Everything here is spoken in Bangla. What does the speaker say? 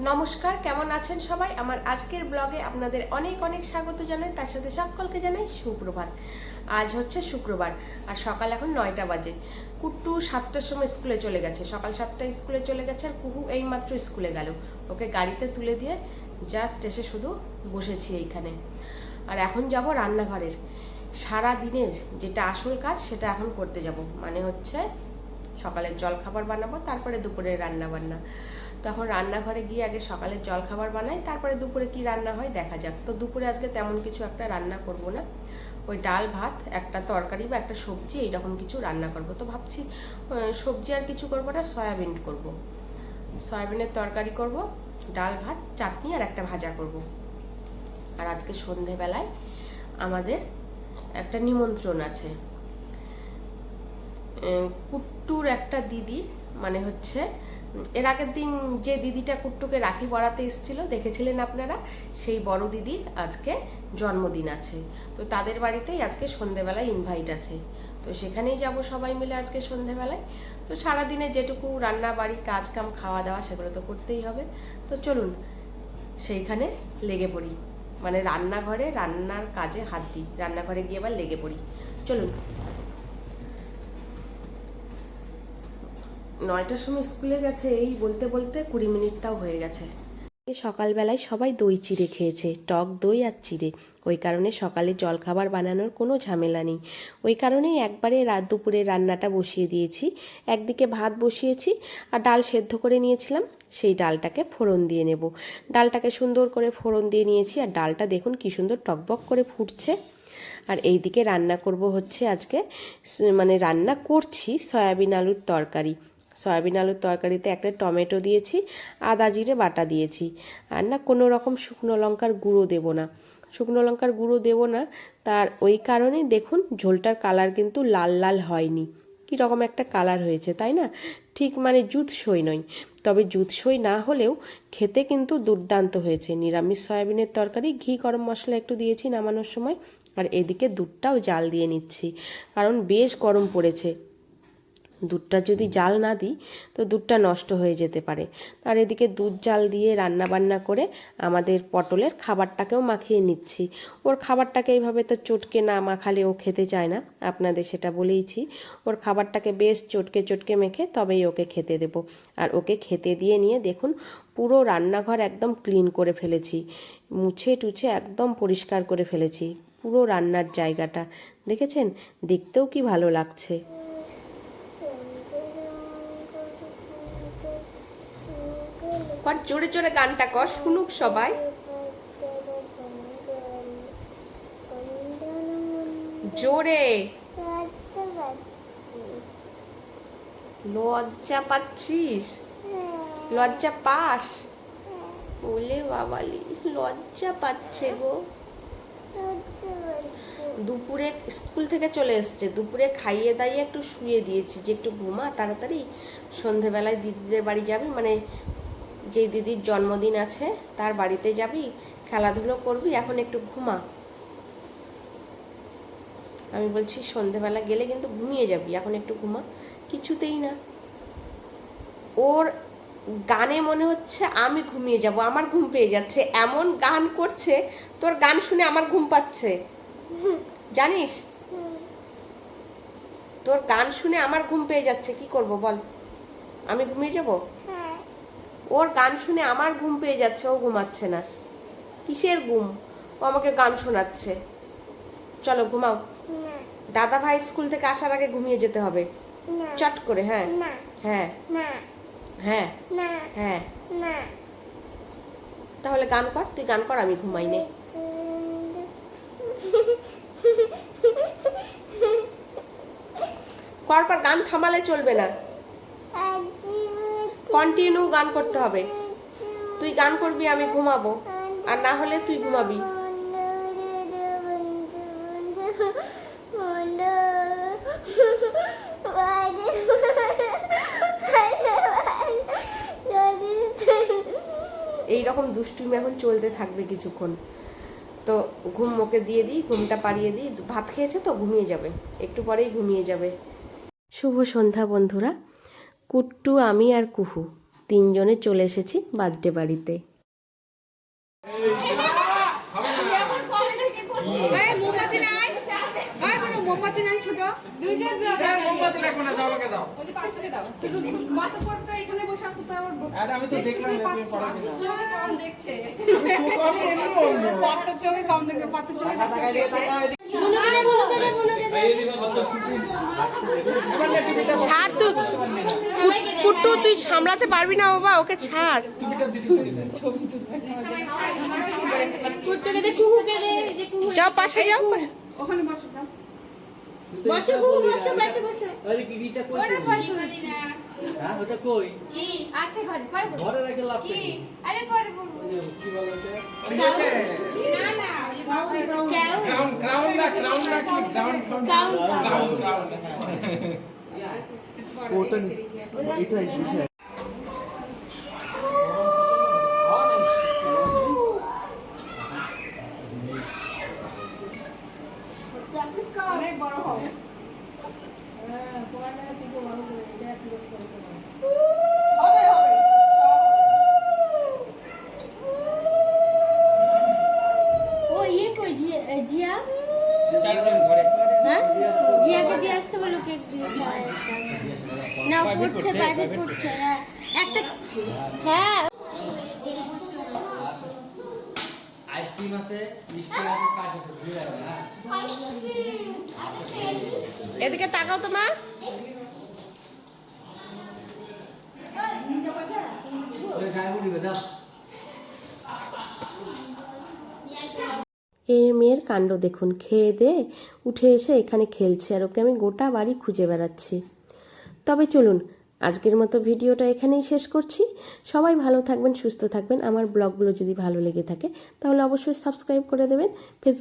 নমস্কার, কেমন আছেন সবাই? আমার আজকের ব্লগে আপনাদের অনেক অনেক স্বাগত জানাই, তার সাথে সকলকে জানাই সুপ্রভাত। আজ হচ্ছে শুক্রবার আর সকাল এখন 9টা বাজে। কুট্টু 7টার সময় স্কুলে চলে গেছে, সকাল 7টায় স্কুলে চলে গেছে। আর কুহু এইমাত্র স্কুলে গেল, ওকে গাড়িতে তুলে দিয়ে জাস্ট এসে শুধু বসেছি এইখানে। আর এখন যাব রান্নাঘরের সারা দিনের যেটা আসল কাজ সেটা এখন করতে যাব, মানে হচ্ছে সকালের জলখাবার বানাবো, তারপরে দুপুরে রান্না বান্না। তখন রান্নাঘরে গিয়ে আগে সকালের জলখাবার বানাই, তারপরে দুপুরে কি রান্না হয় দেখা যাক। তো দুপুরে আজকে তেমন কিছু একটা রান্না করব না, ওই ডাল ভাত, একটা তরকারি বা একটা সবজি এইরকম কিছু রান্না করব। তো ভাবছি সবজি আর কিছু করব না, সয়াবিন করব, সয়াবিনের তরকারি করব, ডাল ভাত, চাটনি আর একটা ভাজা করব। আর আজকে সন্ধেবেলায় আমাদের একটা নিমন্ত্রণ আছে, কুট্টুর একটা দিদির, মানে হচ্ছে এর আগের দিন যে দিদিটা কুট্টুকে রাখি পরাতে এসেছিল দেখেছিলেন আপনারা, সেই বড় দিদির আজকে জন্মদিন আছে। তো তাদের বাড়িতেই আজকে সন্ধেবেলায় ইনভাইট আছে, তো সেখানেই যাব সবাই মিলে আজকে সন্ধেবেলায়। তো সারাদিনে যেটুকু রান্না বাড়ি কাজ কাম খাওয়া দাওয়া সেগুলো তো করতেই হবে। তো চলুন সেইখানে লেগে পড়ি, মানে রান্নাঘরে রান্নার কাজে হাত দিই, রান্নাঘরে গিয়ে এবার লেগে পড়ি। চলুন। 9টার সময় স্কুলে গেছে, এই বলতে বলতে 20 মিনিটটাও হয়ে গেছে। সকালবেলায় সবাই দই চিড়ে খেয়েছে, টক দই আর চিড়ে। ওই কারণে সকালে জলখাবার বানানোর কোনো ঝামেলা নেই। ওই কারণেই একবারে দুপুরে রান্নাটা বসিয়ে দিয়েছি। একদিকে ভাত বসিয়েছি আর ডাল সেদ্ধ করে নিয়েছিলাম, সেই ডালটাকে ফোড়ন দিয়ে নেব। ডালটাকে সুন্দর করে ফোড়ন দিয়ে নিয়েছি আর ডালটা দেখুন কি সুন্দর টকবক করে ফুটছে। আর এইদিকে রান্না করব হচ্ছে আজকে, মানে রান্না করছি সয়াবিন আলুর তরকারি। সয়াবিন আলুর তরকারিতে একটা টমেটো দিয়েছি, আদা জিরে বাটা দিয়েছি। আর না কোনো রকম শুকনো লঙ্কার গুঁড়ো দেব না, শুকনো লঙ্কার গুঁড়ো দেব না। তার ওই কারণেই দেখুন ঝোলটার কালার কিন্তু লাল লাল হয়নি, কীরকম একটা কালার হয়েছে তাই না? ঠিক মানে জুতসই নয়, তবে জুতসই না হলেও খেতে কিন্তু দুর্দান্ত হয়েছে। নিরামিষ সয়াবিনের তরকারি, ঘি গরম মশলা একটু দিয়েছি নামানোর সময়। আর এদিকে দুধটাও জাল দিয়ে নিচ্ছি, কারণ বেশ গরম পড়েছে। দুধটা যদি জাল না দিই তো দুধটা নষ্ট হয়ে যেতে পারে। আর এদিকে দুধ জাল দিয়ে রান্না বান্না করে আমাদের পটলের খাবারটাকেও মাখিয়ে নিচ্ছি। ওর খাবারটাকে এইভাবে তো চটকে না মাখালে ও খেতে চায় না, আপনাদের সেটা বলেইছি। ওর খাবারটাকে বেশ চটকে চটকে মেখে তবেই ওকে খেতে দেব। আর ওকে খেতে দিয়ে নিয়ে দেখুন পুরো রান্নাঘর একদম ক্লিন করে ফেলেছি, মুছে টুছে একদম পরিষ্কার করে ফেলেছি পুরো রান্নার জায়গাটা। দেখেছেন, দেখতেও কি ভালো লাগছে। কর জোরে জোরে গানটা কর, শুনুক সবাই। জোরে। লজ্জা পাচ্ছিস? লজ্জা পাস? বলে বাবালি, লজ্জা পাচ্ছে গো। দুপুরে স্কুল থেকে চলে এসছে, দুপুরে খাইয়ে দাইয়ে একটু শুয়ে দিয়েছি যে একটু ঘুমা তাড়াতাড়ি, সন্ধেবেলায় দিদিদের বাড়ি যাবি, মানে যেই দিদির জন্মদিন আছে তার বাড়িতে যাবি, খেলাধুলো করবি, এখন একটু ঘুমা। আমি বলছি সন্ধেবেলা গেলে কিন্তু ঘুমিয়ে যাবি, এখন একটু ঘুমা। কিছুতেই না, ওর গানে মনে হচ্ছে আমি ঘুমিয়ে যাব, আমার ঘুম পেয়ে যাচ্ছে, এমন গান করছে, তোর গান শুনে আমার ঘুম পাচ্ছে জানিস? তোর গান শুনে আমার ঘুম পেয়ে যাচ্ছে, কি করব বল? আমি ঘুমিয়ে যাব? ওর গান শুনে আমার ঘুম পেয়ে যাচ্ছে, ও ঘুমাচ্ছে না। কিসের ঘুম? ও আমাকে গান শোনাচ্ছে। চলো ঘুমাও। দাদা ভাই স্কুল থেকে আসার আগে ঘুমিয়ে যেতে হবে চট করে। হ্যাঁ হ্যাঁ হ্যাঁ হ্যাঁ, তাহলে গান কর, তুই গান কর, আমি ঘুমাই নে। কর কর, গান থামালে চলবে না, কন্টিনিউ গান করতে হবে। তুই গান করবি, আমি ঘুমাবো, আর না হলে তুই ঘুমাবি। এইরকম দুষ্টুমি এখন চলতে থাকবে কিছুক্ষণ। তো ঘুম ওকে দিয়ে দিই, ঘুমটা পাড়িয়ে দিই, ভাত খেয়েছে তো ঘুমিয়ে যাবে, একটু পরেই ঘুমিয়ে যাবে। শুভ সন্ধ্যা বন্ধুরা। কুট্টু, আমি আর কুহু তিনজনে চলে এসেছি বার্থডে বাড়িতে। ছাড় তুই কুট্টু, তুই সামলাতে পারবি না বাবা, ওকে ছাড়। যাও পাশে যাও। বসো বসো বসো বসো। আরে কি দিটা কই? হ্যাঁ ওটা কই? কি আছে ঘরে পারবো? ঘরে রেখে লাভ কি? আরে পরে বলবো। কি বলে এটা? না না ক্রাউন না কি ডাউন ওটা এটাই বিষয়। অনেক বড় হবে। ও ইয়ে কই জিয়া? চারজন ঘরে হ্যাঁ জিয়াকে দিয়ে আসতে বলো কেক দিয়ে খাওয়ায় একটা। না পড়ছে প্রাইভেট পড়ছে না একটা। হ্যাঁ আইসক্রিম আছে, মিষ্টি আছে, কাশ আছে, দুই আছে হ্যাঁ। এদিকে তাকাও তো মা। ওই গায়ে মুড়ি দাও। এই মেয়ের কাণ্ড দেখুন, খেয়ে দে উঠে এসে এখানে খেলছে, আর ওকে আমি গোটা বাড়ি খুঁজে বেড়াচ্ছি। তবে চলুন আজকের মতো ভিডিওটা এখানেই শেষ করছি। সবাই ভালো থাকবেন, সুস্থ থাকবেন। আমার ব্লগগুলো যদি ভালো লেগে থাকে তাহলে অবশ্যই সাবস্ক্রাইব করে দেবেন। ফেসবুক